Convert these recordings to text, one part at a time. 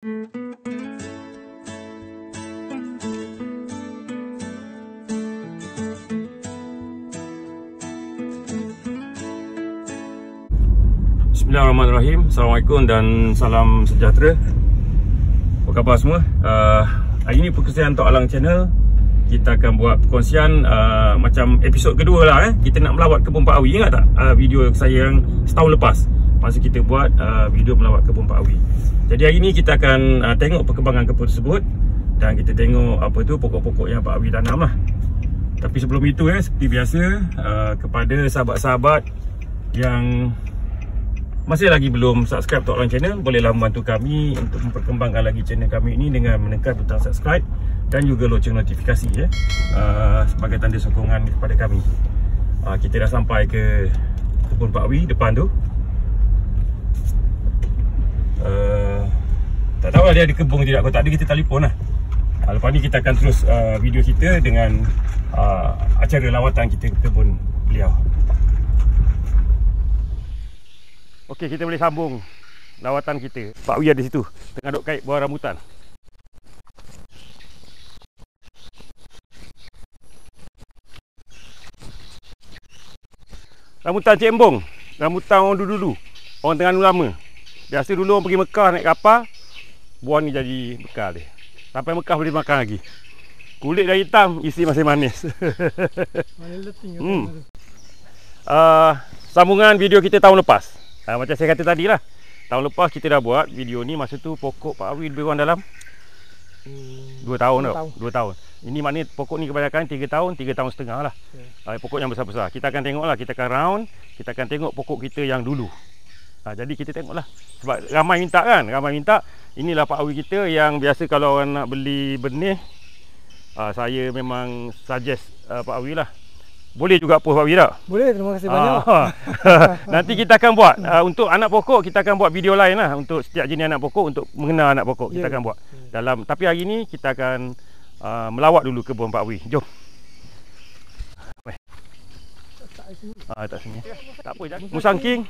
Bismillahirrahmanirrahim. Assalamualaikum dan salam sejahtera. Apa khabar semua? Hari ini perkongsian Tok Alang Channel. Kita akan buat perkongsian macam episod kedua lah. Kita nak melawat kebun Pak Awi. Ingat tak video saya yang setahun lepas, masa kita buat video melawat kebun Pak Awi. Jadi hari ini kita akan tengok perkembangan kebun tersebut. Dan kita tengok apa tu pokok-pokok yang Pak Awi tanam lah. Tapi sebelum itu seperti biasa, kepada sahabat-sahabat yang masih lagi belum subscribe Tok Alang Channel, bolehlah membantu kami untuk memperkembangkan lagi channel kami ini dengan menekan butang subscribe dan juga loceng notifikasi sebagai tanda sokongan kepada kami. Kita dah sampai ke kebun Pak Awi depan tu. Tak tahu lah dia ada kebun ke tidak. Kalau tak ada, kita telefon lah. Lepas ni kita akan terus video kita dengan acara lawatan kita ke kebun beliau. Okey, kita boleh sambung lawatan kita. Pak Awi ada situ, tengah duk kait buah rambutan. Rambutan Cik Embong, rambutan orang dulu-dulu, orang Terengganu lama. Biasa dulu orang pergi Mekah naik kapal, buah ni jadi bekal dia. Sampai Mekah boleh makan lagi. Kulit dah hitam, isi masih manis. Sambungan video kita tahun lepas. Macam saya kata tadi lah, tahun lepas kita dah buat video ni. Masa tu pokok Pak Awi lebih kurang dalam 2 tahun tau. 2 tahun. Ini maknanya pokok ni kebanyakan 3 tahun, 3 tahun setengah lah. Pokok yang besar-besar. Kita akan tengok lah, kita akan round. Kita akan tengok pokok kita yang dulu. Jadi kita tengok lah. Sebab ramai minta kan, ramai minta. Inilah Pak Awi kita yang biasa kalau orang nak beli benih, saya memang suggest Pak Awi lah. Boleh juga post Pak Awi tak? Boleh, terima kasih banyak. Nanti kita akan buat untuk anak pokok, kita akan buat video lain lah. Untuk setiap jenis anak pokok, untuk mengenal anak pokok, kita akan buat dalam. Tapi hari ni kita akan melawat dulu kebun Pak Awi. Jom. Tak sini. Tak apa, Musangking.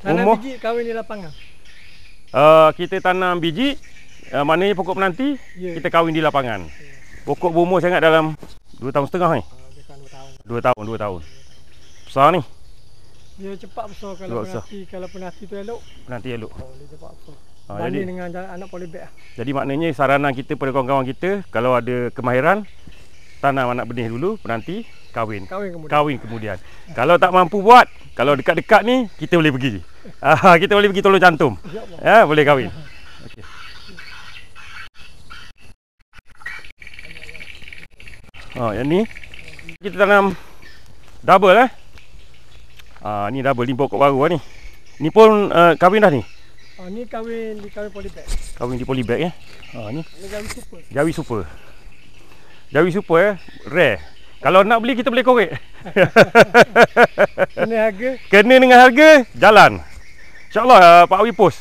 Tanam biji, kahwin di lapangan. Kita tanam biji, maknanya pokok penanti, kita kahwin di lapangan. Pokok berumur sangat dalam 2 tahun setengah ni. 2 tahun. Besar ni. Dia cepat besar kalau penanti. Kalau penanti tu elok. Penanti elok. Dia cepat besar. Banding dengan anak polybag. Jadi maknanya saranan kita pada kawan-kawan kita, kalau ada kemahiran, tanam anak benih dulu, penanti, kahwin kemudian. Kalau tak mampu buat, kalau dekat-dekat ni, kita boleh pergi. Kita boleh pergi tolong cantum. Boleh kahwin. Okay. Yang ni kita tanam double ni double, ni pokok baru ni. Ni pun kahwin dah ni. Ni kahwin polybag. Kahwin di polybag ni. Ni Jawi super. Jawi super rare. Kalau nak beli kita boleh korek. Kena harga. Kena dengan harga, jalan. InsyaAllah Pak Awi post.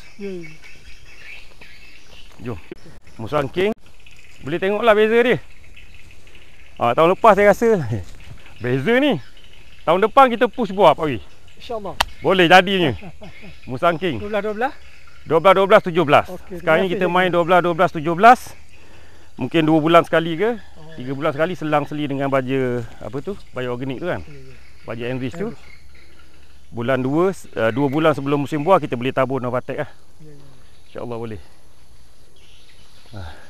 Jom. Musangking. Boleh tengoklah beza dia. Tahun lepas saya rasa beza ni. Tahun depan kita push buah Pak Awi. InsyaAllah. Boleh jadinya. Musangking 12, 17. Okay, sekarang ni kita main 12, 17. Mungkin 2 bulan sekali ke 3 bulan sekali, selang-seli dengan baja baja organik tu kan. Baja enrich tu. Bulan 2 bulan sebelum musim buah kita boleh tabur Novatek lah. InsyaAllah boleh.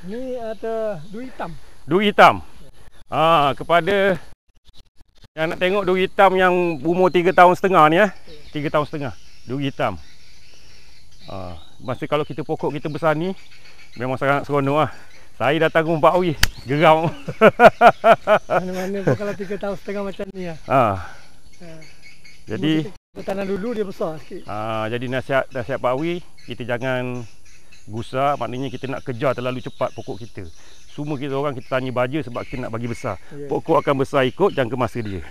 Ni ada duri hitam. Duri hitam. Kepada yang nak tengok duri hitam yang umur 3 tahun setengah ni 3 tahun setengah. Duri hitam. Masa kalau kita pokok kita besar ni, memang sangat seronok lah. Saya datang ke Pak Awi, geram. Mana-mana pun kalau 3 tahun setengah macam ni Jadi kita tanam dulu dia besar sikit. Jadi nasihat Pak Awi, kita jangan gusar, maknanya kita nak kejar terlalu cepat pokok kita. Semua kita orang kita tanya baja sebab kita nak bagi besar. Pokok akan besar ikut jangka masa dia.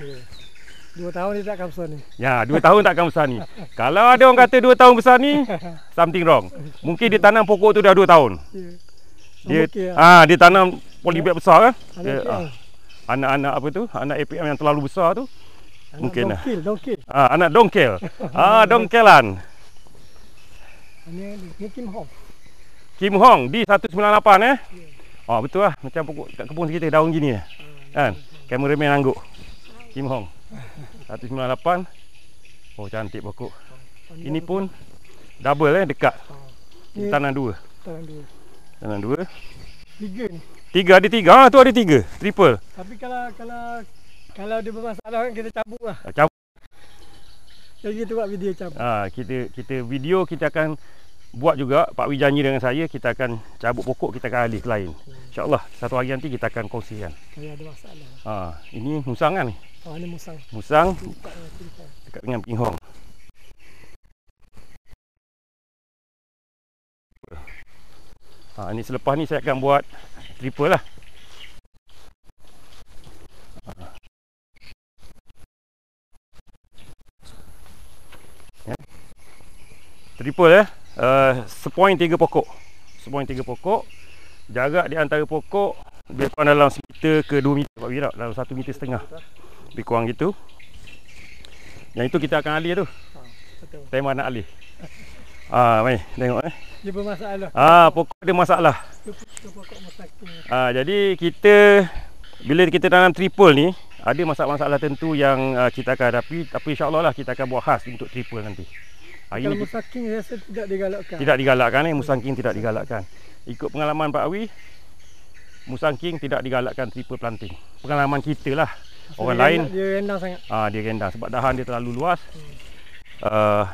2 tahun dia takkan besar ni. 2 tahun takkan besar ni. Kalau ada orang kata 2 tahun besar ni, something wrong. Mungkin dia tanam pokok tu dah 2 tahun. Dia tanam polybag besar kan. Anak-anak anak APM yang terlalu besar tu. Mungkin dongkel. Anak dongkel. Dongkelan. Ini Kim Hong. Kim Hong di 198 Oh betul lah, macam pokok kat kebun kita daun gini kan. Kameraman angguk. Kim Hong 198. Oh cantik pokok. Ini pun double dekat. Tanam dua. Tanam dua. Tiga ni. Tiga ada tiga. Tu ada tiga. Triple. Tapi kalau dia bermasalah kan kita cabut lah. Cabut. Jadi kita buat video cabut. Kita video kita akan buat juga. Pak Wi janji dengan saya kita akan cabut pokok, kita akan alih ke lain. InsyaAllah satu hari nanti kita akan kongsikan. Kalau ada masalah. Ini musang kan ni? Ini musang. Musang dekat dengan Kim Hong. Ni selepas ni saya akan buat triple lah. Triple sepoin 3 pokok. Sepoin 3 pokok. Jarak di antara pokok lebih kurang dalam 1 meter ke 2 meter Pak Wira, dalam 1,5 meter. Lebih kurang gitu. Yang itu kita akan alih tu. Betul. Tema nak alih. Mai tengok Dia bermasalah. Pokok ada masalah. Pokok musangking. Jadi kita bila kita tanam triple ni ada masalah-masalah tentu yang kita akan hadapi, tapi insya-Allah lah kita akan buat khas untuk triple nanti. Kalau musangking rasa tidak digalakkan. Tidak digalakkan musangking tidak digalakkan. Ikut pengalaman Pak Wi, musangking tidak digalakkan triple planting. Pengalaman kita lah. Orang lain dia rendang sangat. Dia rendang sebab dahan dia terlalu luas.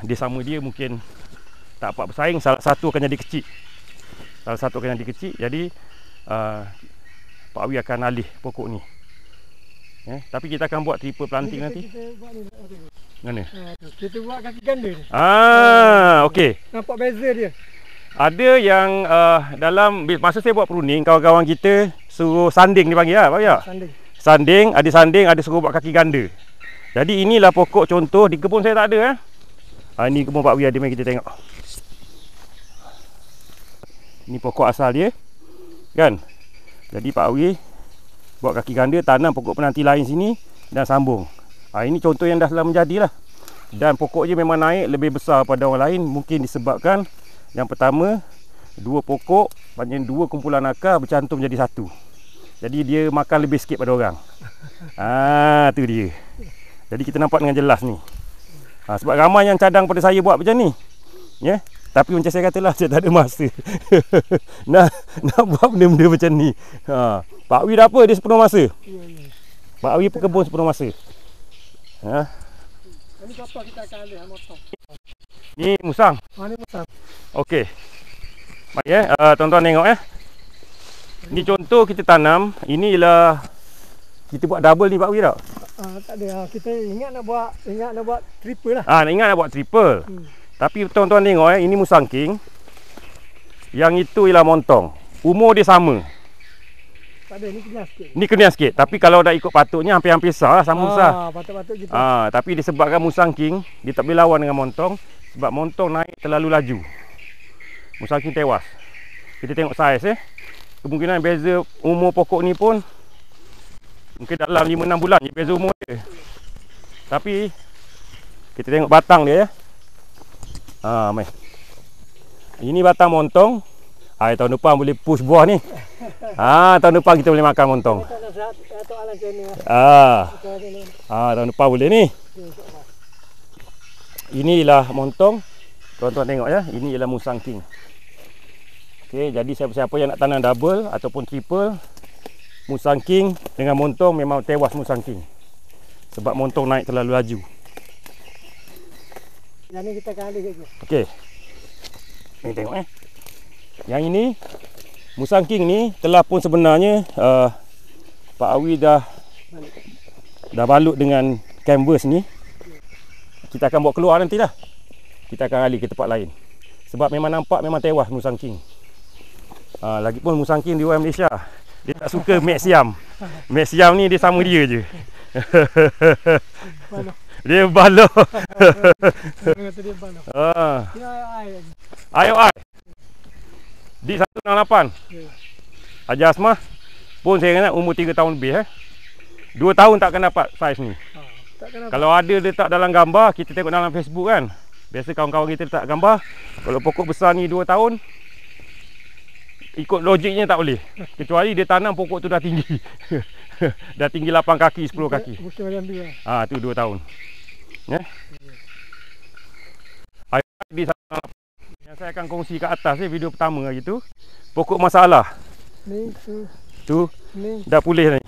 Dia sama dia mungkin tak dapat bersaing, salah satu akan jadi kecil. Jadi Pak Wi akan alih pokok ni. Tapi kita akan buat triple planting nanti. Kita buat ni. Mana? Kita buat kaki ganda ni. Okey. Nampak beza dia. Ada yang dalam masa saya buat pruning, kawan-kawan kita suruh sanding dipanggil lah, Pak Wi. Sanding, ada suruh buat kaki ganda. Jadi inilah pokok contoh di kebun saya tak ada ini kebun Pak Wi ada, mari kita tengok. Ini pokok asal dia. Kan? Jadi Pak Wi buat kaki ganda, tanam pokok penanti lain sini dan sambung. Ini contoh yang dah telah menjadi lah. Dan pokok dia memang naik lebih besar pada orang lain. Mungkin disebabkan yang pertama, 2 pokok, banyak 2 kumpulan akar bercantum jadi satu. Jadi dia makan lebih sikit pada orang. Tu dia. Jadi kita nampak dengan jelas ni. Sebab ramai yang cadang pada saya buat macam ni. Tapi macam saya katalah, saya tak ada masa nak buat benda-benda macam ni. Pak Wi dah apa? Dia sepenuh masa. Pak Wi pekebun sepenuh masa. Ini apa kita akan alih motong. Ni musang. Ni musang. Okey. Baik tuan-tuan tengok Ni contoh kita tanam. Ini ialah kita buat double ni Pak Wi tak? Tak ada. Kita ingat nak buat triple lah. Ingat nak buat triple. Tapi tuan-tuan tengok ini musangking. Yang itu ialah montong. Umur dia sama. Tak ada, ni kenyang sikit. Ni kenyang sikit. Tapi kalau dah ikut patutnya hampir-hampir sah lah, sama besar. Patut-patut gitu. Tapi disebabkan musangking, dia tak boleh lawan dengan montong. Sebab montong naik terlalu laju. Musangking tewas. Kita tengok saiz kemungkinan beza umur pokok ni pun mungkin dalam 5-6 bulan je beza umur dia. Tapi kita tengok batang dia mai. Ini batang montong. Tahun depan boleh push buah ni. Tahun depan kita boleh makan montong. Tahun depan boleh ni. Inilah montong. Tuan-tuan tengok ini ialah musangking. Okey, jadi siapa-siapa yang nak tanam double ataupun triple, musangking dengan montong memang tewas musangking. Sebab montong naik terlalu laju. Yang ni kita akan alih je. Okey. Ni tengok Yang ini musangking ni telah pun sebenarnya Pak Wi dah balut dengan canvas ni. Kita akan bawa keluar nantilah. Kita akan alih ke tempat lain. Sebab memang nampak memang tewas musangking. Lagipun musangking di orang Malaysia, dia tak suka Mek Siam. Mek Siam ni dia sama dia je. Dia baloh. Dia baloh. Ayo di 168. Haji Asmah pun saya ingat umur 3 tahun lebih 2 tahun tak akan dapat saiz ni. Kalau ada letak dalam gambar, kita tengok dalam Facebook kan. Biasa kawan-kawan kita letak gambar. Kalau pokok besar ni 2 tahun, ikut logiknya tak boleh. Kecuali dia tanam pokok tu dah tinggi. Dah tinggi 8 kaki, 10 kaki. Mesti macam tu lah. Tu 2 tahun. Ya. Di yang saya akan kongsi kat atas ni video pertama hari tu. Pokok masalah. Ni tu ni dah pulih ni.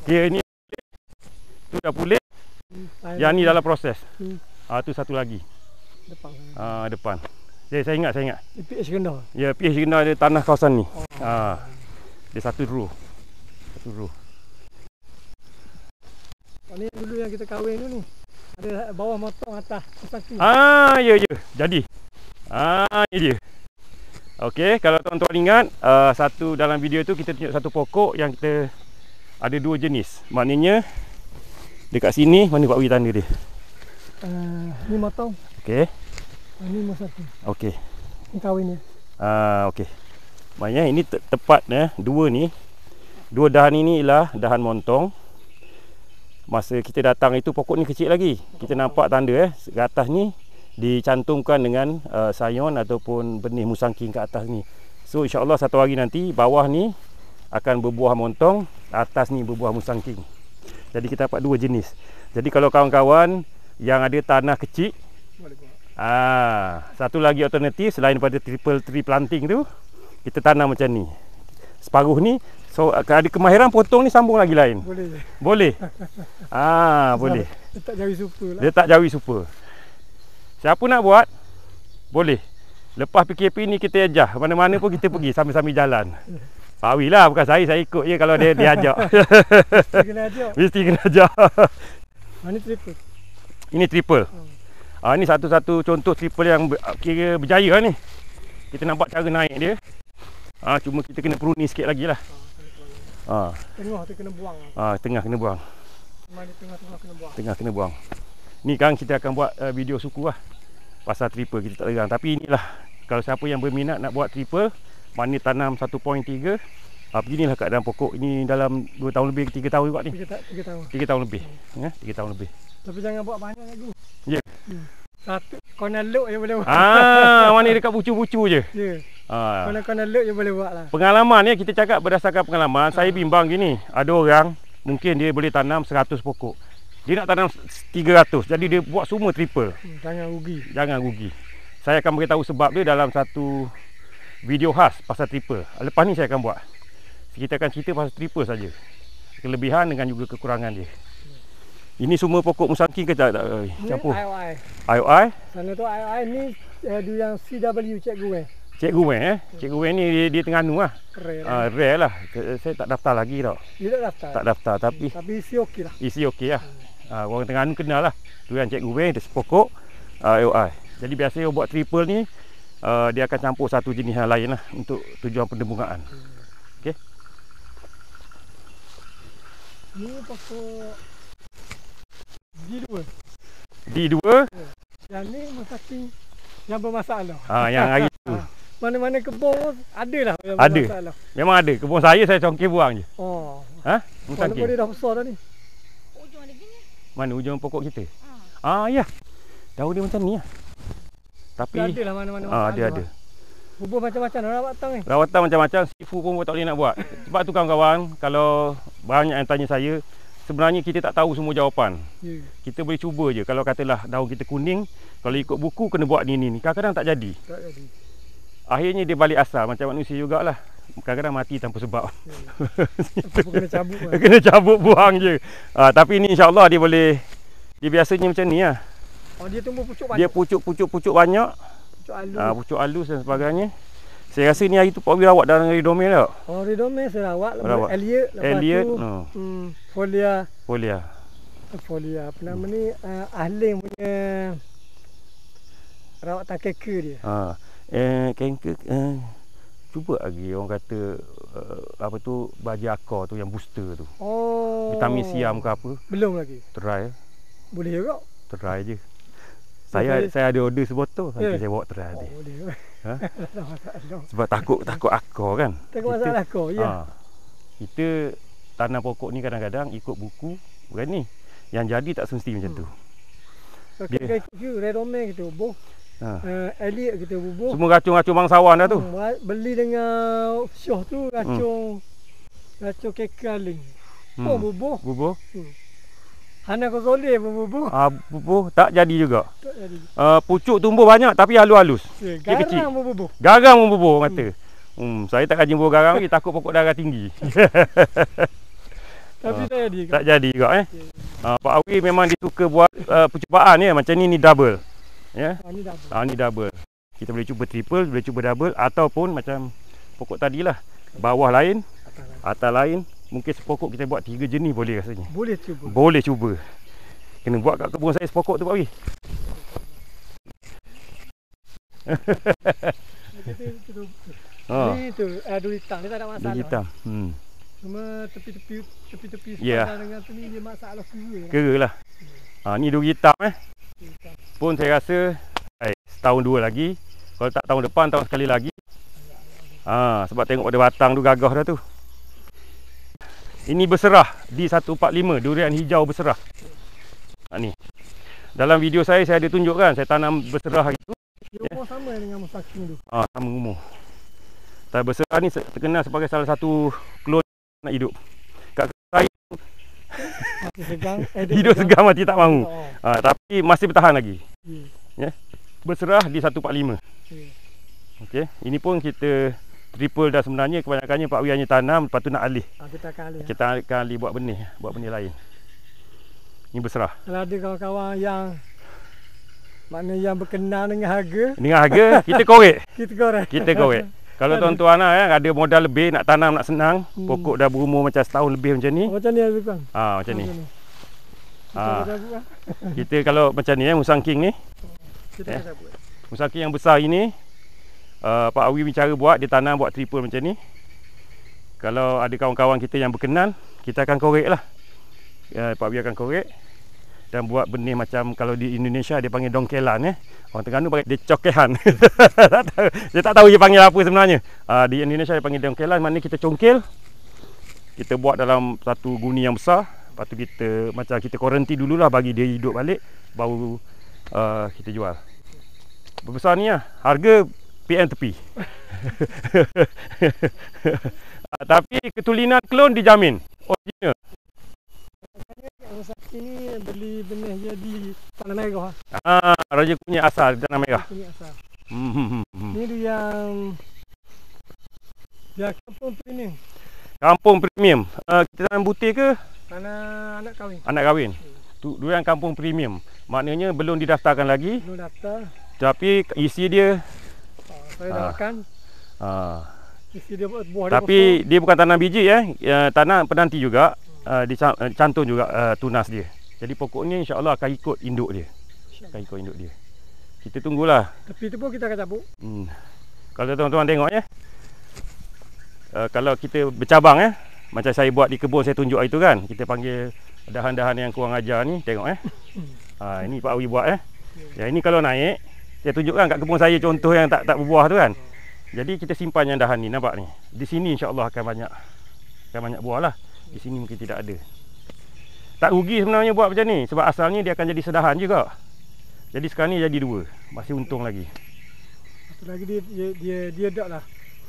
Kira ni tu dah pulih. Yang ni dalam proses. Tu satu lagi. Depan. Depan. Saya ingat. Di PH Gendah. Ya, PH Gendah ada tanah kawasan ni. Dia satu row. Ni dulu yang kita kahwin tu ni. Ada bawah motong atas musangking. Ya. Jadi. Ini dia. Okey, kalau tuan-tuan ingat, satu dalam video tu kita tunjuk satu pokok yang kita ada 2 jenis. Maknanya dekat sini mana Pak Wi tanda dia? Ni motong. Okey. Ni musangking. Okey. Ni kahwin dia. Okey. Maknanya ini tepat 2 ni. 2 dahan ini ialah dahan montong. Masa kita datang itu pokok ni kecil lagi. Kita nampak tanda ke atas ni dicantumkan dengan sayon ataupun benih musangking kat atas ni. So insya-Allah satu hari nanti bawah ni akan berbuah montong, atas ni berbuah musangking. Jadi kita dapat 2 jenis. Jadi kalau kawan-kawan yang ada tanah kecil, satu lagi alternatif selain daripada triple tree planting tu, kita tanam macam ni. Separuh ni, so ada kemahiran potong ni sambung lagi lain. Boleh. Boleh. Dia tak jawi super lah. Dia tak jawi super. Siapa nak buat, boleh. Lepas PKP ni kita ajak. Mana-mana pun kita pergi sambil-sambil jalan. Pak Wi lah, bukan saya ikut je kalau dia ajak. Mesti kena ajak. Mesti kena ajak. Ini triple. Ini triple. Ini satu-satu contoh triple yang kira berjaya ni. Kita nampak cara naik dia. Cuma kita kena peruni sikit lagi lah. Tengah tu kena buang. Tengah kena buang. Tengah kena buang. Ni kan kita akan buat video suku lah pasal triple kita tak terang. Tapi inilah, kalau siapa yang berminat nak buat triple, mana tanam 1.3, beginilah keadaan pokok. Ini dalam 2 tahun lebih, 3 tahun juga ni. 3 tahun. 3 tahun lebih. 3 tahun lebih. Tapi jangan buat banyak lagi. Ya. Satu corner look je boleh buat. Mana dekat pucu-pucu je. Ya. Corner look je boleh buat lah. Pengalaman ni kita cakap berdasarkan pengalaman. Saya bimbang gini, ada orang mungkin dia boleh tanam 100 pokok. Dia nak tanam 300. Jadi dia buat semua triple. Jangan rugi. Saya akan beritahu sebab dia dalam satu video khas pasal triple. Lepas ni saya akan buat. Kita akan cerita pasal triple saja. Kelebihan dengan juga kekurangan dia. Ini semua pokok musangking ke tak? Campur. IOI. Sana tu IOI ni dia yang CW Cikgu Cikgu Cikgu ni dia Terengganu lah. Rare lah. Saya tak daftar lagi tau. Dia tak daftar. Tak daftar tapi isi okey lah. Isi okey lah. Orang Terengganu kenal lah. Tu yang Cikgu dia sepokok IOI. Jadi biasanya buat triple ni dia akan campur satu jenis yang lain lah untuk tujuan pendembungaan. Okey. Ni pokok D2. Yang ni musangking yang bermasalah. Yang hari tu. Mana-mana kebun ada lah yang ada. Bermasalah. Memang ada. Kebun saya congkir buang je. Musangking. Mana dia dah besar dah ni. Ujung ada gini. Mana ujung pokok kita? Ya. Daun dia macam ni lah. Tapi ada lah mana-mana. Ada. Bubur macam-macam rawatan ni. Rawatan macam-macam, sifu pun tak boleh nak buat. Sebab tu kawan-kawan, kalau banyak yang tanya saya, sebenarnya kita tak tahu semua jawapan. Kita boleh cuba je. Kalau katalah daun kita kuning, kalau ikut buku kena buat ni. Kadang-kadang tak jadi. Akhirnya dia balik asal macam manusia jugalah. Kadang-kadang mati tanpa sebab. Kena cabut buang je. Tapi ni insya-Allah dia boleh. Dia biasanya macam ni lah. Dia tumbuh pucuk banyak. Dia pucuk banyak. Pucuk halus dan sebagainya. Saya rasa ni hari tu Pak Wi rawat dalam Redomel tak? Redomel saya rawat. Elliot. Folia. Apa nama ni? Ahling punya rawatan keka dia. Kengker. Cuba lagi orang kata apa tu baja akar tu yang booster tu. Vitamin siam ke apa? Belum lagi. Try. Boleh juga. Try je. Saya ada order sebotol. Nanti saya bawa try dia. Boleh. Sebab takut akar kan. Takut masalah akar, ya. Kita tanam pokok ni kadang-kadang ikut buku bukan ni. Yang jadi tak semesti macam tu. Kita ikut Redomel gitu, boh. Elit kita bubuh. Semua racun-racun bangsawan dah tu. Beli dengan Syah tu racun kekaling. Bubuh. Bubuh. Hana kau soleh bubuh. Bubuh tak jadi juga. Tak jadi. Pucuk tumbuh banyak tapi halus-halus. Dia kecil. Garang bubuh. Garang bubuh kata. Saya tak kaji bubuh garang lagi, takut pokok darah tinggi. Tapi tak jadi. Tak jadi juga Pak Awi memang dia suka buat percubaan ya, macam ni double. Ya. Ni double. Ni double. Kita boleh cuba triple, boleh cuba double ataupun macam pokok tadilah. Bawah lain, atas lain. Mungkin sepokok kita buat 3 jenis boleh rasanya. Boleh cuba. Boleh cuba. Kena buat kat kebun saya sepokok tu Pak Awi. Ni tu duri hitam, dia tak ada masalah. Duri hitam. Cuma tepi-tepi Yeah. dengan tu ni dia masalah Kera lah. Ni duri hitam Pun saya rasa setahun 2 lagi. Kalau tak tahun depan, tahun sekali lagi. Sebab tengok pada batang tu gagah dah tu. Ini berserah D145, durian hijau berserah. Ni. Dalam video saya ada tunjukkan saya tanam berserah hari tu. Dia umur sama dengan musaking tu. Sama umur. Tapi berserah ni terkenal sebagai salah satu klon nak hidup. Kat saya hidup segar mati tak mahu. Tapi masih bertahan lagi. Ya. Berserah D145. Okey, ini pun kita triple dah sebenarnya. Kebanyakannya Pak Wi hanya tanam, lepas tu nak alih. Kita akan alih buat benih lain. Ini berserah. Kalau ada kawan-kawan yang yang berkenan dengan harga. Dengan harga, kita korek. Kita korek. Kalau tuan-tuan ada modal lebih, nak tanam, nak senang, pokok dah berumur macam setahun lebih macam ni. Macam ni lebih kurang. Macam ni. Kita kalau macam ni musangking ni. Kita buat. Musangking yang besar ini, Pak Awi bicara buat, dia tanam buat triple macam ni. Kalau ada kawan-kawan kita yang berkenan, kita akan korek lah. Pak Awi akan korek dan buat benih macam kalau di Indonesia dia panggil dongkelan. Orang Terengganu panggil dia cokehan. Dia tak tahu dia panggil apa sebenarnya. Di Indonesia dia panggil dongkelan, maknanya kita congkel. Kita buat dalam satu guni yang besar. Lepas tu kita kuarantin dululah bagi dia hidup balik, baru kita jual. Berbesar ni harga PM tepi. Tapi ketulinan klon dijamin. Original. Musangking ni beli benih dia di Tanah Merah. Raja Kunyit asal di Tanah Merah. Ni dia kampung premium. Kampung premium. Kita tanam butir ke? Tanah anak kahwin. Anak kahwin. Durian kampung premium. Maknanya belum didaftarkan lagi. Belum daftar. Tapi isi dia saya dah makan. Isi dia buah dia. Tapi dia bukan tanam biji tanam penanti juga. Cantum juga tunas dia. Jadi pokoknya insya-Allah akan ikut induk dia. Kita tunggulah. Tepi tu pun kita akan cabut. Kalau tuan-tuan tengok kalau kita bercabang macam saya buat di kebun saya tunjuk itu kan. Kita panggil dahan-dahan yang kurang ajar ni, tengok ini Pak Awi buat Ya, ini kalau naik saya tunjukkan kat kebun saya contoh yang tak berbuah tu kan. Jadi kita simpan yang dahan ni, nampak ni. Di sini insya-Allah akan banyak buah lah. Di sini mungkin tidak ada. Tak rugi sebenarnya buat macam ni, sebab asalnya dia akan jadi sedahan juga. Jadi sekarang ni jadi 2, masih untung lagi. Satu lagi dia dak lah.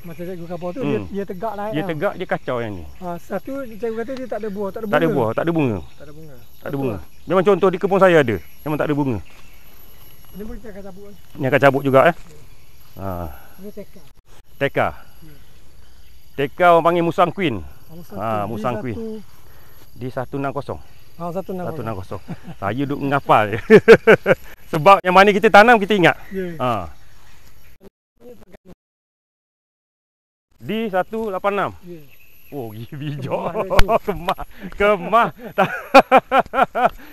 Macam cikgu kapal tu dia tegak lah. Dia tegak, dia kacau yang ni. Satu cikgu kata dia tak ada buah, tak ada bunga. Tak ada bunga. Memang contoh di kebun saya ada, memang tak ada bunga. Ini pun kita akan cabut kan. Ni akan cabut juga Ini teka. Teka orang panggil Musang Queen. Musang Queen. Di 160. 160. Saya duduk menghafal je. Sebab yang mana kita tanam kita ingat. Di 186. Oh, bijak. Kemah.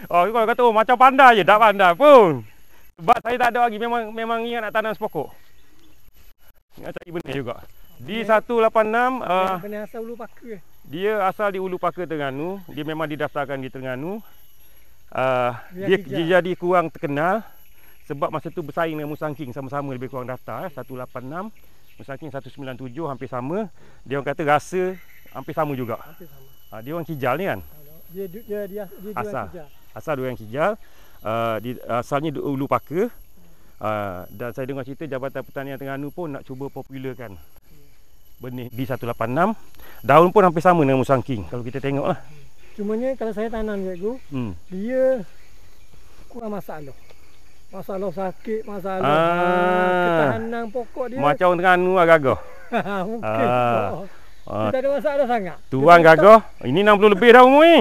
Kalau kata macam pandai je, tak pandai pun. Sebab saya tak ada lagi, memang ingat nak tanam sepokok. Ingat cari benih juga. Di 186 benih asal Ulu Paka. Dia asal di Ulu Paka Terengganu. Dia memang didaftarkan di Terengganu. Dia jadi kurang terkenal sebab masa tu bersaing dengan Musangking, sama-sama lebih kurang daftar 186, Musangking 197, hampir sama. Dia orang kata rasa hampir sama juga. Dia orang Kijal ni kan. Dia asal. Asal dia orang Kijal. Asalnya di Ulu Paka. Dan saya dengar cerita Jabatan Pertanian Terengganu pun nak cuba popularkan benih D186. Daun pun hampir sama dengan Musang King kalau kita tengok lah. Cumanya kalau saya tanam cikgu, dia kurang masalah. Masalah sakit, masalah ketahanan pokok dia. Macam orang Terengganu lah gagah. Mungkin. Kita ada masalah sangat. Tuang gagah. Ini 60 lebih dah umur ni.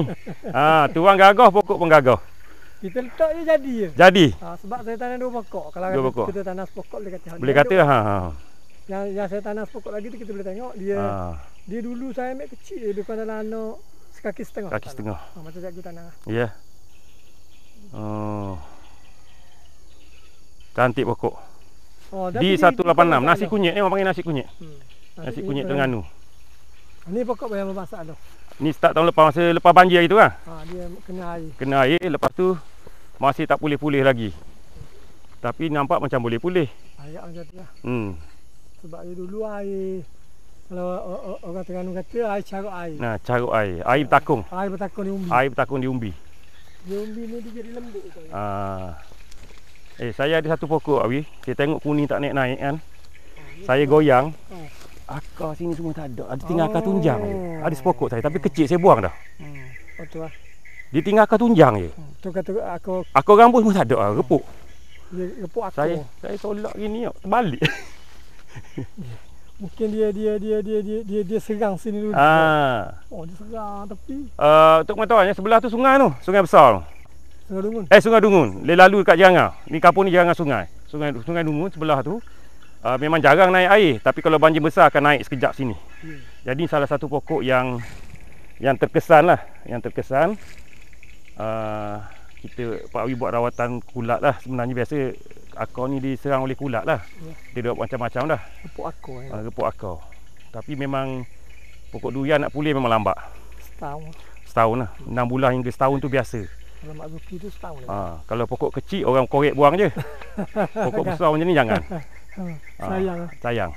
Tuang gagah, pokok pun gagah. Kita letak dia jadi je. Jadi. Sebab saya tanam 2 pokok. Kalau kita tanam sepokok boleh kata. Boleh kata Yang saya tanam sepokok lagi tu kita boleh tengok dia. Dia dulu saya ambil kecil, dia lebih dalam anak sekaki setengah. Kaki setengah. Macam cikgu tanam. Ya. Cantik pokok. D186. Nasi kunyit ni orang panggil nasi kunyit. Nasi kunyit Terengganu. Ni pokok yang bermasalah. Ni start tahun lepas, masa lepas banjir itu kan? Dia kena air. Kena air, lepas tu masih tak pulih-pulih lagi. Tapi nampak macam boleh pulih. Air macam tu lah. Sebab dia dulu air, kalau orang Terengganu kata air caruk air. Caruk air. Air bertakung. Air bertakung di umbi. Air bertakung di umbi. Di umbi ni dia jadi lembut. Saya ada satu pokok Awi. Saya tengok kuning tak naik-naik kan. Saya goyang. Akar sini semua tak ada. Ada tinggal akar tunjang je. Ada sepokok saya tapi kecil saya buang dah. Betul lah. Dia tinggal akar tunjang je. Tu kata aku akar rambut semua tak ada. Repuk. Dia repuk akar. Saya tolak gini terbalik. Mungkin dia serang sini dulu. Dia serang tepi. Untuk pengetahuan sebelah tu sungai tu, sungai besar tu. Sungai Dungun. Sungai Dungun. Dia lalu dekat Jerangah. Ni kampung ni Jerangah sungai. Sungai Dungun sebelah tu. Memang jarang naik air, tapi kalau banjir besar akan naik sekejap sini. Jadi salah satu pokok yang terkesan lah, kita Pak Awi buat rawatan kulat lah. Sebenarnya biasa akar ni diserang oleh kulat lah. Dia dah macam-macam dah. Repuk akar. Tapi memang pokok durian nak pulih memang lambat. Setahun lah. 6 bulan hingga setahun tu biasa. Kalau Mak Zuki tu setahun lah. Kalau pokok kecil orang korek buang je. Pokok besar macam ni jangan. Sayang.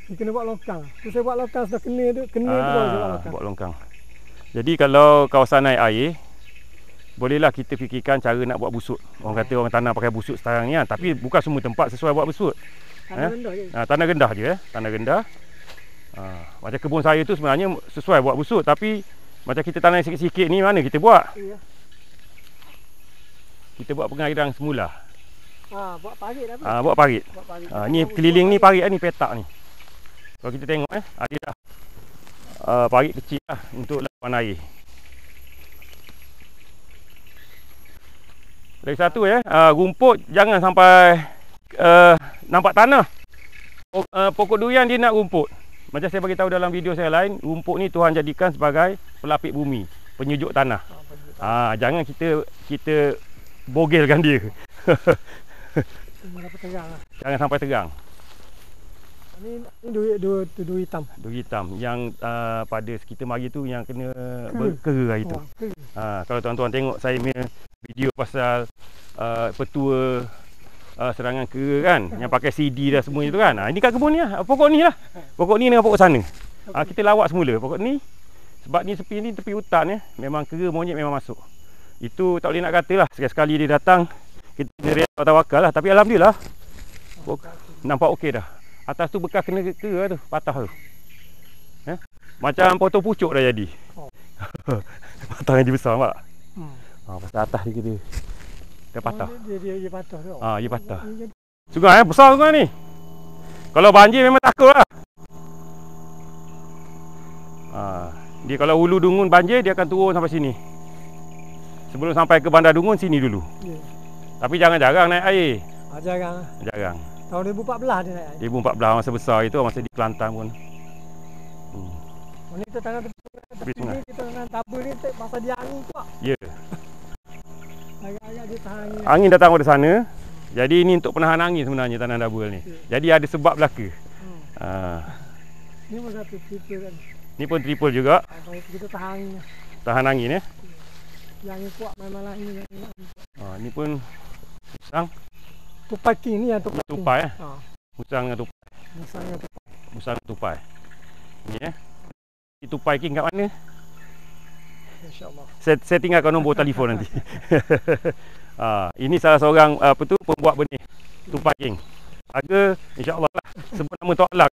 Dia kena buat longkang. Tu saya buat longkang sudah kena tu baru saya buat longkang. Jadi kalau kawasan naik air, bolehlah kita fikirkan cara nak buat busut. Orang kata orang tanam pakai busut sekarang ni kan, tapi bukan semua tempat sesuai buat busut. Tanah rendah je. Tanah rendah je tanah rendah. Macam kebun saya tu sebenarnya sesuai buat busut, tapi macam kita tanam sikit-sikit ni mana kita buat? Kita buat pengairan semula. Buat parit apa? Buat parit. Ni keliling ni parit ni petak ni. Kalau kita tengok ada dah parit kecil lah untuk lawan air. Lagi satu rumput jangan sampai nampak tanah. Pokok durian dia nak rumput. Macam saya bagi tahu dalam video saya lain, rumput ni Tuhan jadikan sebagai pelapik bumi, penyejuk tanah. Jangan kita bogelkan dia. Jangan sampai tegang. Ini duri hitam. Duri hitam yang pada kita mari tu yang kena berkera hari tu. Kalau tuan-tuan tengok saya punya video pasal petua serangan kera kan, yang pakai CD dah semuanya tu kan. Ini kat kebun ni lah. Pokok ni lah. Pokok ni dengan pokok sana. Kita lawak semula pokok ni. Sebab ni sepi ni tepi hutan memang kera monyet memang masuk. Itu tak boleh nak kata lah. Sekali-sekali dia datang, kita kena rela tawakal lah. Tapi alhamdulillah nampak okey dah. Atas tu bekas kena kera tu, patah tu. Macam potong pucuk dah jadi. Patah gaji besar nampak. Pasal atas dia kena dia patah. Dia patah tu. Dia patah. Sungai besar sungai ni. Kalau banjir memang takut lah. Dia kalau hulu Dungun banjir dia akan turun sampai sini. Sebelum sampai ke Bandar Dungun sini dulu. Tapi jangan jarang naik air. Jarang. Tahun 2014 dia naik air. 2014 masa besar itu, masa di Kelantan pun. Ni kita tanam tepi sungai. Kita tanam tabur ni masa dia angin kuat. Ya. Agak-agak dia tahan angin. Angin datang dari sana. Jadi ini untuk penahan angin sebenarnya tanam double ni. Jadi ada sebab belaka. Ni pun satu triple kan. Ni pun triple juga. Kita tahan angin. Tahan angin Yang angin kuat memang angin. Ni pun musang. Tupai king ni yang tupai. Musang dengan tupai. Musang dengan tupai. Ni tupai king kat mana? InsyaAllah. Saya tinggalkan nombor telefon nanti. Ini salah seorang pembuat benih Tupai King. Harga insya-Allah lah. Sebut nama Tok Alam.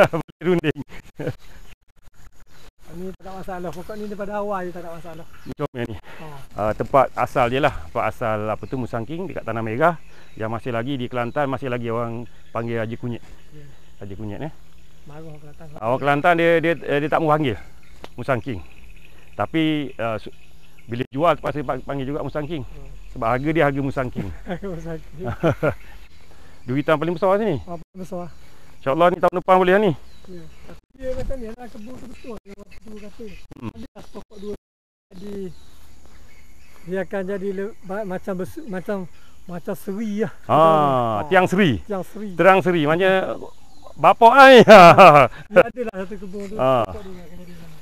Boleh runding. Ini tak ada masalah. Pokok ni daripada awal je tak ada masalah. Comel ni. Tempat asal je lah. Tempat asal apa tu Musang King dekat Tanah Merah. Yang masih lagi di Kelantan, masih lagi orang panggil Raja Kunyit. Raja Kunyit Baru orang Kelantan. Orang Kelantan dia tak mau panggil Musang King. Tapi bila jual terpaksa panggil juga Musang King. Sebab harga dia harga Musang King. Musang King. Duitan paling besar sini. Paling besar. InsyaAllah ni tahun depan boleh lah ni. Ya. Tapi dia macam ni lah kebun tu betul. Yang betul kata. Dia pokok dua jadi dia akan jadi macam seri lah. Tiang seri. Tiang seri. Terang seri. Maknanya bapak ai. Dia ada lah satu kebun tu. Pokok dia akan jadi sana.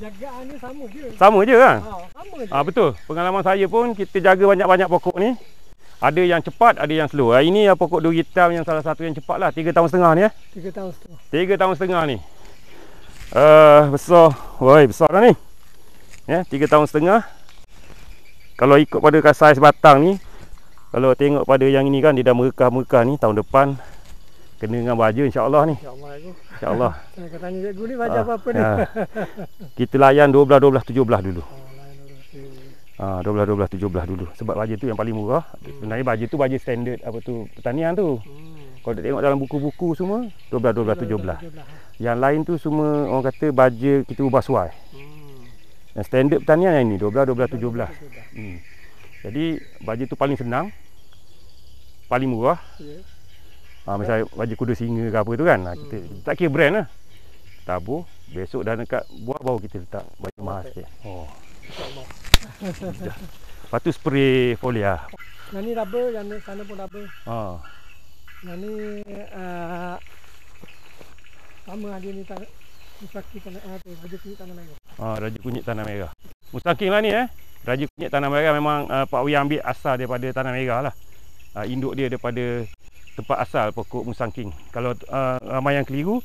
Jagaan ni sama je. Sama je kan? Sama je. Betul. Pengalaman saya pun kita jaga banyak-banyak pokok ni. Ada yang cepat, ada yang slow. Ini pokok duri hitam yang salah satu yang cepat lah. 3 tahun setengah ni 3 tahun setengah. 3 tahun setengah ni. Besar. Woi, besar dah ni. 3 tahun setengah. Kalau ikut pada saiz batang ni, kalau tengok pada yang ini kan, dia dah merekah ni tahun depan. Kena dengan baja insya-Allah ni. InsyaAllah. Saya kata tanya cikgu ni baca apa ni? Kita layan 12, 12, 17 dulu. 12, 17 dulu. Sebab baja tu yang paling murah. Sebenarnya baja tu baja standard apa tu pertanian tu. Kalau nak tengok dalam buku-buku semua 12, 17. Yang lain tu semua orang kata baja kita ubah suai. Yang standard pertanian yang ini 12, 17. Jadi baja tu paling senang. Paling murah. Misalnya baju kuda singa ke apa tu kan, kita tak kira brand lah, tabur, besok dah dekat buah baru kita letak baju mahal sikit. InsyaAllah. Lepas tu spray foliar. Yang ni rubber, yang ni sana pun rubber. Yang ni sama dia ni Musang King Raja Kunyit Tanah Merah. Raja Kunyit Tanah Merah. Musang King lah ni Raja Kunyit Tanah Merah memang Pak Wi ambil asal daripada Tanah Merah lah. Induk dia daripada tempat asal pokok Musang King. Kalau ramai yang keliru,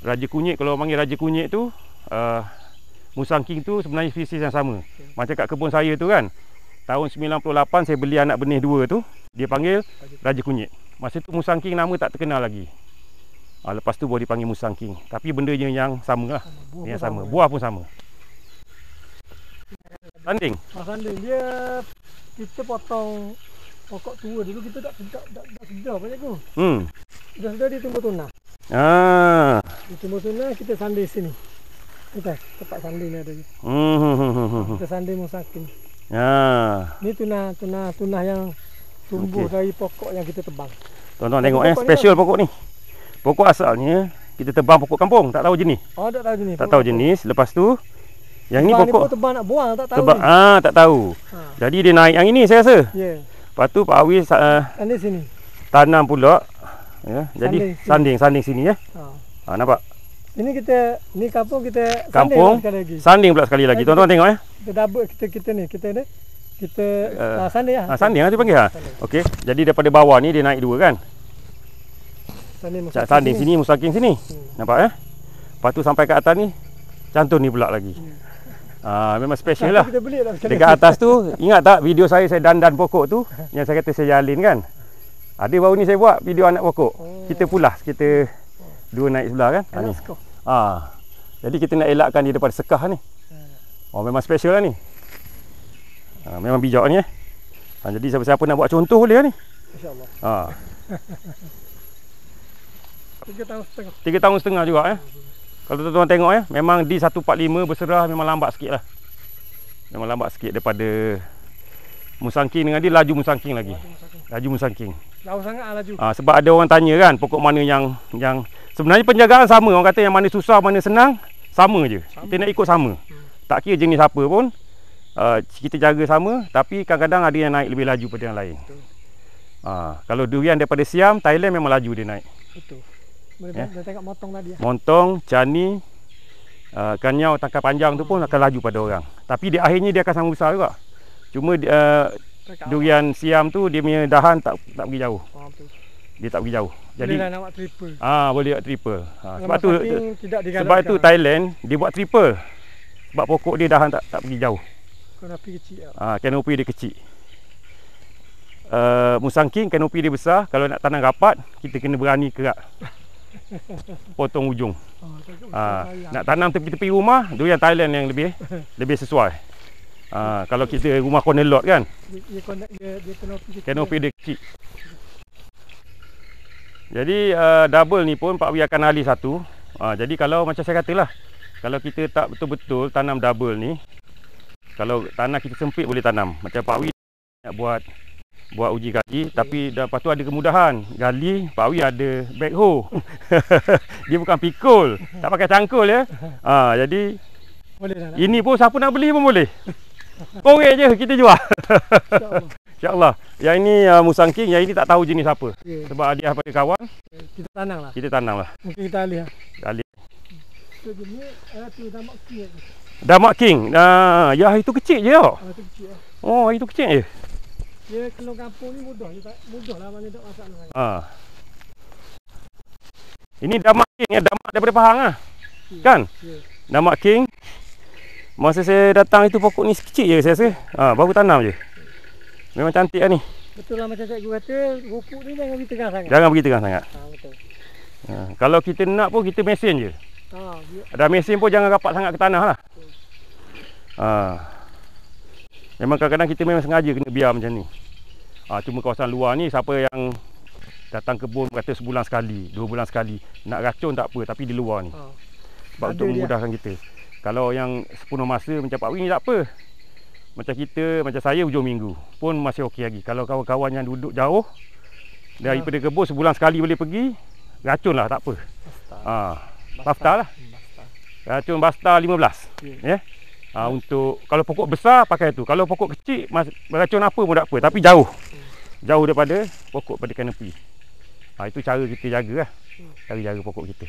Raja Kunyit, kalau panggil Raja Kunyit tu Musang King tu sebenarnya spesies yang sama. Macam kat kebun saya tu kan, tahun 98 saya beli anak benih 2 tu, dia panggil Raja Kunyit. Masa tu Musang King nama tak terkenal lagi. Lepas tu baru dipanggil Musang King. Tapi bendanya yang sama lah. Yang sama. Buah pun sama. Sanding. Sanding dia kita potong pokok tua dulu, kita tak sedar banyak tu. Dah sedar dia tumbuh tunah. Dia tumbuh tunah, kita sanding sini. Kita tempat sanding ni ada je. Kita sanding Musang King. Ni tunah yang tumbuh dari pokok yang kita tebang. Tuan-tuan tengok special pokok ni. Pokok asalnya kita tebang pokok kampung, tak tahu jenis. Tak tahu jenis. Tak tahu jenis. Lepas tu yang ni pokok tebang nak buang tak tahu. Tak tahu. Jadi dia naik yang ini saya rasa. Ya. Lepas tu Pak Awi sanding sini. Tanam pula. Jadi sanding sini nampak? Ini ni kampung kita kampung sanding sekali lagi. Sanding pula sekali lagi. Tuan-tuan tengok Kita double kita sanding lah. Sanding tu panggil Okey, jadi daripada bawah ni dia naik 2 kan? Sanding sini, Musang King sini. Nampak Lepas tu sampai ke atas ni cantun ni pula lagi. Memang special lah. Dekat atas tu, ingat tak video saya dandan pokok tu yang saya kata saya jalin kan? Ada baru ni saya buat video anak pokok. Kita pulas, kita 2 naik sebelah kan? Ni. Jadi kita nak elakkan dia daripada sekah ni. Memang special lah ni. Memang bijak ni jadi siapa-siapa nak buat contoh boleh lah ni. InsyaAllah. 3 tahun setengah. 3 tahun setengah juga Kalau tuan-tuan tengok memang di 145 berserah memang lambat sikit lah. Memang lambat sikit daripada Musang King dengan dia laju Musang King lagi. Laju Musang King. Jauh sangat laju. Sebab ada orang tanya kan pokok mana yang sebenarnya penjagaan sama. Orang kata yang mana susah, mana senang, sama je. Kita nak ikut sama. Tak kira jenis apa pun, kita jaga sama, tapi kadang-kadang ada yang naik lebih laju pada yang lain. Kalau durian daripada Siam, Thailand memang laju dia naik. Betul. Boleh tengok montong tadi Montong, cani, kanyau, tangkai panjang tu pun akan laju pada orang. Tapi di akhirnya dia akan sama besar juga. Cuma durian Siam tu dia punya dahan tak pergi jauh. Dia tak pergi jauh. Jadi boleh nak buat triple. Boleh buat triple. Sebab tu Thailand dia buat triple. Sebab pokok dia dahan tak pergi jauh. Kanopi kecil. Kanopi dia kecil. musangking, kanopi dia besar. Kalau nak tanam rapat, kita kena berani kerak potong ujung. Nak tanam tepi-tepi rumah, durian Thailand yang lebih sesuai. Kalau kita rumah corner lot kan, dia kanopi dia kecil. Jadi double ni pun Pak Wi akan alih satu. Jadi kalau macam saya katalah, kalau kita tak betul-betul tanam double ni, kalau tanah kita sempit boleh tanam. Macam Pak Wi nak buat uji gali, tapi lepas tu ada kemudahan. Gali, Pak Wi ada backhoe. Dia bukan pikul, tak pakai cangkul ya. Jadi boleh ini pun siapa nak beli pun boleh. Korek je kita jual. InsyaAllah. Yang ini musangking, yang ini tak tahu jenis apa. Sebab hadiah pada kawan. Kita tanam lah. Kita tanam lah. Mungkin kita alih lah. Alih. Tu Damak King. Damak King. Ya itu kecil je tau. Itu kecil lah. Oh itu kecil je. Dia kelong kampung ni mudah lah, mana tak masalah sangat. Ini Damak King ya, Damak daripada Pahang lah. Kan? Damak King. Masa saya datang itu pokok ni kecil je saya rasa. Baru tanam je. Memang cantik lah ni. Betul lah macam cikgu kata, rupuk ni jangan pergi tegang sangat. Jangan pergi tegang sangat. Betul. Kalau kita nak pun kita mesin je. Ada mesin pun jangan rapat sangat ke tanah lah. Memang kadang-kadang kita memang sengaja kena biar macam ni. Cuma kawasan luar ni, siapa yang datang kebun kata sebulan sekali, 2 bulan sekali, nak racun tak apa, tapi di luar ni. Sebab untuk memudahkan kita. Kalau yang sepenuh masa macam Pak Wi ni tak apa. Macam kita, macam saya hujung minggu pun masih okey lagi. Kalau kawan-kawan yang duduk jauh daripada kebun, sebulan sekali boleh pergi, racun lah tak apa. Basta lah. Racun Basta 15. Ya. Untuk kalau pokok besar pakai tu. Kalau pokok kecil racun apa pun tak apa, tapi jauh daripada pokok pada kanopi. Itu cara kita jaga lah. Cara jaga pokok kita.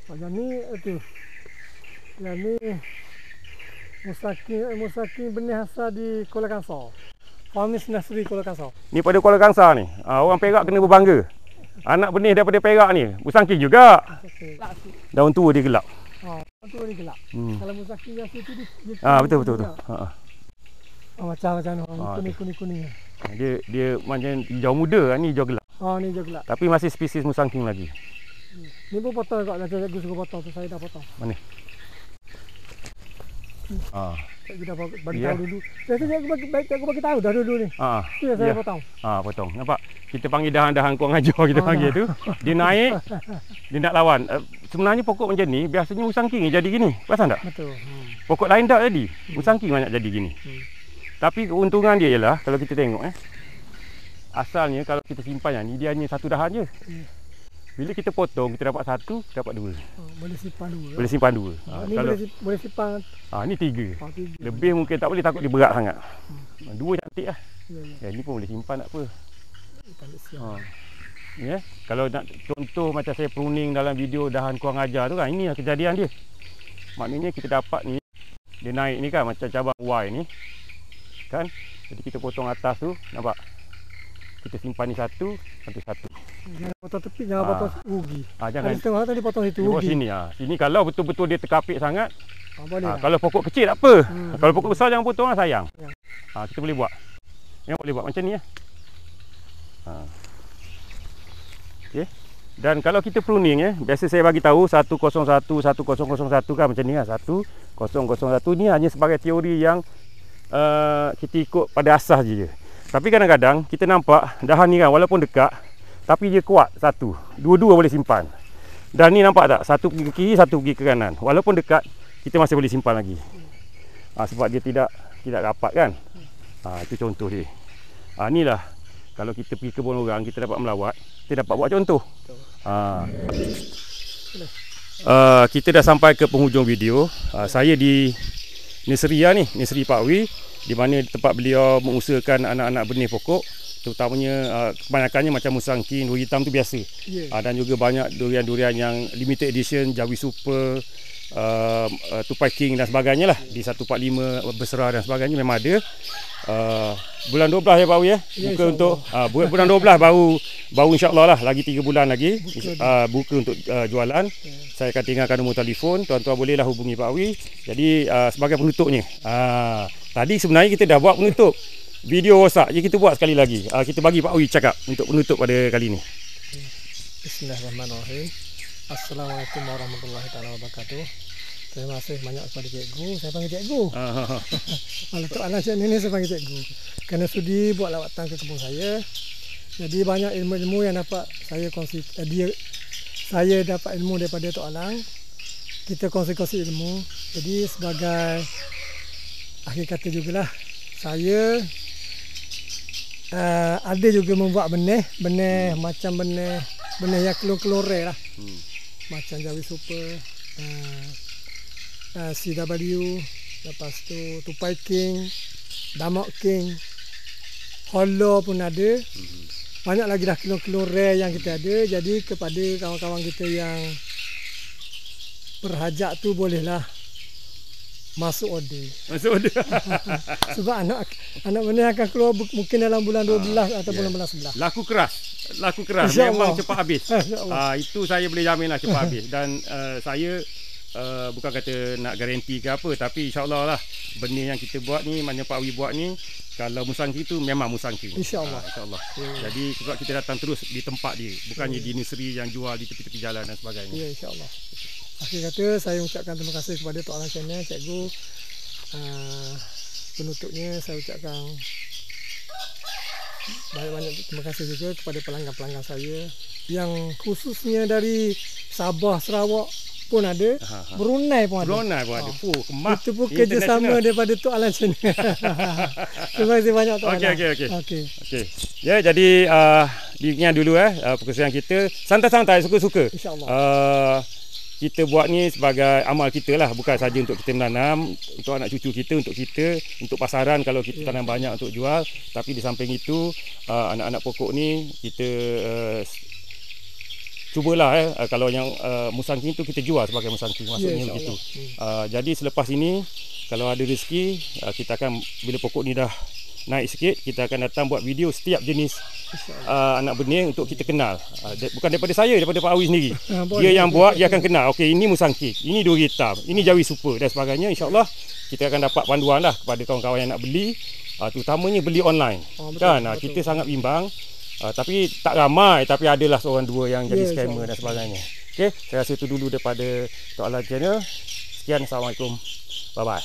Yang ni tu. Yang ni musangking benih asal di Kuala Kangsar. Farmers Nursery Kuala Kangsar. Ni pada Kuala Kangsar ni. Orang Perak kena berbangga. Anak benih daripada Perak ni musangking juga. Daun tua dia gelap. Tu ni gelap. Kalau musangking yang situ betul. Macam kuning. Dia macam hijau muda, ni hijau gelap. Ni hijau gelap. Tapi masih spesies musangking lagi. Ni pun potong kat macam cikgu suruh potong tu, saya dah potong. Mana? Cikgu dah bagi tahu dulu. Biasa cikgu bagi tahu dah dulu ni. Tu yang saya potong. Potong. Nampak? Kita panggil dahan-dahan kurang ajar kita panggil tu. Dia naik, dia nak lawan. Sebenarnya pokok macam ni biasanya musangking jadi gini. Perasan tak? Betul. Pokok lain tak jadi. Musangking banyak jadi gini. Tapi keuntungan dia ialah kalau kita tengok asalnya kalau kita simpan yang ni dia hanya satu dahan je. Bila kita potong kita dapat satu, dapat dua. Boleh simpan dua. Boleh simpan dua. Ni kalau boleh simpan. Ni tiga. Lebih mungkin tak boleh, takut dia berat sangat. Dua cantik lah. Ni pun boleh simpan tak apa. Kalau nak contoh macam saya pruning dalam video dahan kurang ajar tu kan, ini lah kejadian dia. Maknanya kita dapat ni, dia naik ni kan macam cabang Y ni kan. Jadi kita potong atas tu, nampak? Kita simpan ni satu. Jangan potong tepi, jangan potong rugi. Jangan. Ada setengah tadi potong situ rugi. Sini sini kalau betul-betul dia terkapit sangat. Boleh kalau pokok kecil tak apa. Kalau pokok besar jangan potong lah, sayang. Kita boleh buat. Memang boleh buat macam ni lah. Okay. Dan kalau kita pruning biasa saya bagi tahu 101 kan macam ni lah. 1001 ni hanya sebagai teori yang kita ikut pada asas je. Tapi kadang-kadang kita nampak dahan ni kan walaupun dekat tapi dia kuat satu. Dua-dua boleh simpan. Dan ni nampak tak? Satu pergi ke kiri, satu pergi ke kanan. Walaupun dekat kita masih boleh simpan lagi. Sebab dia tidak rapat kan. Itu contoh dia. Inilah kalau kita pergi kebun orang, kita dapat melawat, kita dapat buat contoh. Kita dah sampai ke penghujung video. Saya di nursery ni, nursery Pak Wi, di mana tempat beliau mengusahakan anak-anak benih pokok, terutamanya kebanyakannya macam musangking, duri hitam tu biasa. Dan juga banyak durian-durian yang limited edition, Jawi Super, Tupai King dan sebagainya lah. Di 145 Bersera dan sebagainya memang ada. Bulan 12 ya Pak Wi buka untuk bulan 12 baru insya-Allah lah, lagi 3 bulan lagi buka untuk jualan. Saya akan tinggalkan nombor telefon, tuan-tuan bolehlah hubungi Pak Wi. Jadi sebagai penutupnya. Tadi sebenarnya kita dah buat penutup. video rosak. Jadi kita buat sekali lagi. Kita bagi Pak Awi cakap untuk penutup pada kali ni. Bismillahirrahmanirrahim. Assalamualaikum warahmatullahi wabarakatuh. Terima kasih banyak kepada cikgu. Saya panggil cikgu. Kalau Tok Alang Channel ni saya panggil cikgu. Kerana sudi buat lawatan ke kebun saya. Jadi banyak ilmu-ilmu yang dapat saya kongsi. Saya dapat ilmu daripada Tok Alang. Kita kongsi-kongsi ilmu. Jadi sebagai akhir kata jugalah, saya ada juga membuat benih macam benih yang kelor-kelore lah. Macam Jawi Super, CW, lepas tu Tupai King, Damak King, Hollow pun ada. Banyak lagi dah kelor-kelore yang kita ada. Jadi kepada kawan-kawan kita yang berhajat tu bolehlah masuk order. Sebab anak benih akan keluar mungkin dalam bulan 12 atau bulan 11. Laku keras memang cepat habis. Itu saya boleh jamin lah cepat habis. Dan saya bukan kata nak garanti ke apa, tapi insyaAllah lah benih yang kita buat ni, mana Pak Awi buat ni, kalau musangking tu memang musangking, InsyaAllah. Jadi sebab kita datang terus di tempat dia, bukannya di nursery yang jual di tepi-tepi jalan dan sebagainya. Ya, insyaAllah. Akhir kata saya ucapkan terima kasih kepada Tok Alang Channel, cikgu. Penutupnya saya ucapkan banyak-banyak terima kasih juga kepada pelanggan-pelanggan saya yang khususnya dari Sabah, Sarawak pun ada, Brunei pun ada. Kemas. Itu pun kerjasama daripada Tok Alang Channel. Terima kasih banyak Tok Alang. Okey. Ya, jadi dirinya dulu perkongsian kita santai-santai, suka-suka. InsyaAllah. Kita buat ni sebagai amal kita lah, bukan saja untuk kita menanam, untuk anak cucu kita, untuk kita, untuk pasaran kalau kita tanam banyak untuk jual. Tapi di samping itu anak-anak pokok ni kita cubalah kalau yang musangking tu kita jual sebagai musangking, maksudnya begitu. Jadi selepas ini kalau ada rezeki, kita akan, bila pokok ni dah naik sikit, kita akan datang buat video setiap jenis anak benih untuk kita kenal. Bukan daripada saya, daripada Pak Awi sendiri. Dia yang buat, dia akan kenal. Okey, ini musangking, ini duri hitam, ini Jawi Super dan sebagainya. InsyaAllah kita akan dapat panduan lah kepada kawan-kawan yang nak beli, terutamanya beli online. Betul. Kita sangat bimbang. Tapi tak ramai, tapi adalah seorang dua yang jadi scammer dan sebagainya. Okey, saya rasa itu dulu daripada Tok Alang Channel. Sekian, Assalamualaikum. Bye bye.